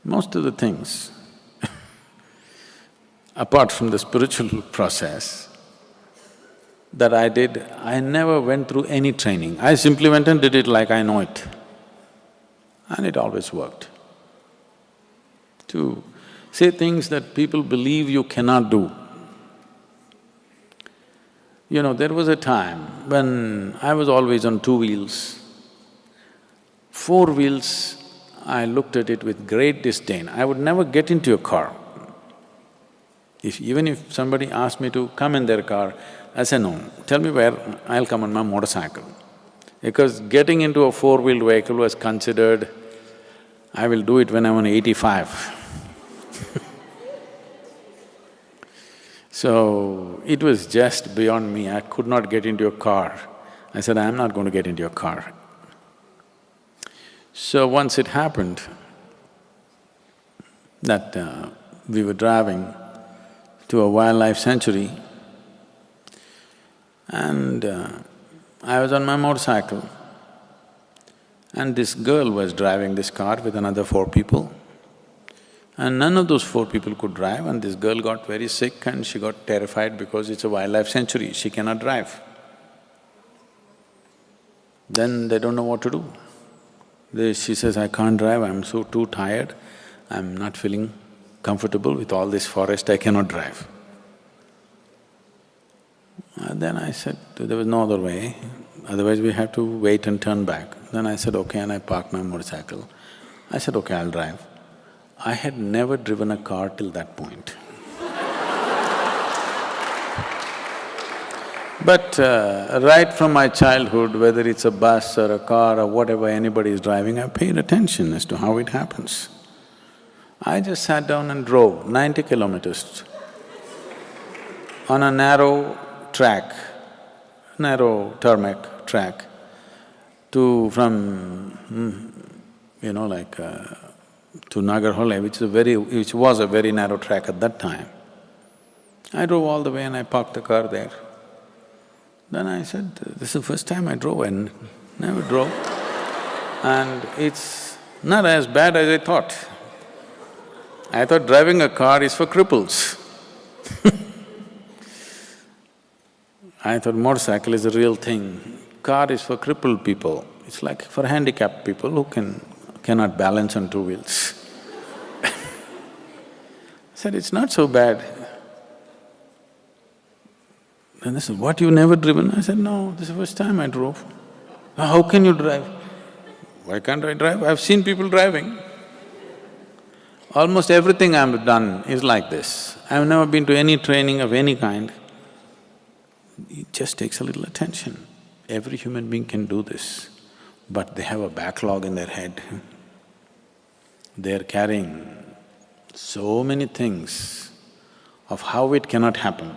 Most of the things, apart from the spiritual process that I did, I never went through any training. I simply went and did it like I know it. And it always worked. To say things that people believe you cannot do. You know, there was a time when I was always on two wheels. Four wheels, I looked at it with great disdain. I would never get into a car. Even if somebody asked me to come in their car, I say, no, tell me where, I'll come on my motorcycle. Because getting into a four-wheeled vehicle was considered, I will do it when I'm 85. So, it was just beyond me, I could not get into a car. I said, I'm not going to get into a car. So once it happened that we were driving to a wildlife sanctuary and I was on my motorcycle and this girl was driving this car with another four people. And none of those four people could drive and this girl got very sick and she got terrified because it's a wildlife sanctuary, she cannot drive. Then they don't know what to do. She says, I can't drive, I'm so too tired, I'm not feeling comfortable with all this forest, I cannot drive. And then I said, there was no other way, otherwise we have to wait and turn back. Then I said, okay, and I parked my motorcycle. I said, okay, I'll drive. I had never driven a car till that point. But right from my childhood, whether it's a bus or a car or whatever anybody is driving, I paid attention as to how it happens. I just sat down and drove 90 kilometers on a narrow track, narrow tarmac track from, to Nagarhole, which was a very narrow track at that time. I drove all the way and I parked the car there. Then I said, this is the first time I drove and never drove. And it's not as bad as I thought. I thought driving a car is for cripples. I thought motorcycle is a real thing, car is for crippled people. It's like for handicapped people who cannot balance on two wheels. I said, it's not so bad. And they said, what, you never driven? I said, no, this is the first time I drove. How can you drive? Why can't I drive? I've seen people driving. Almost everything I've done is like this. I've never been to any training of any kind. It just takes a little attention. Every human being can do this, but they have a backlog in their head. They're carrying so many things of how it cannot happen.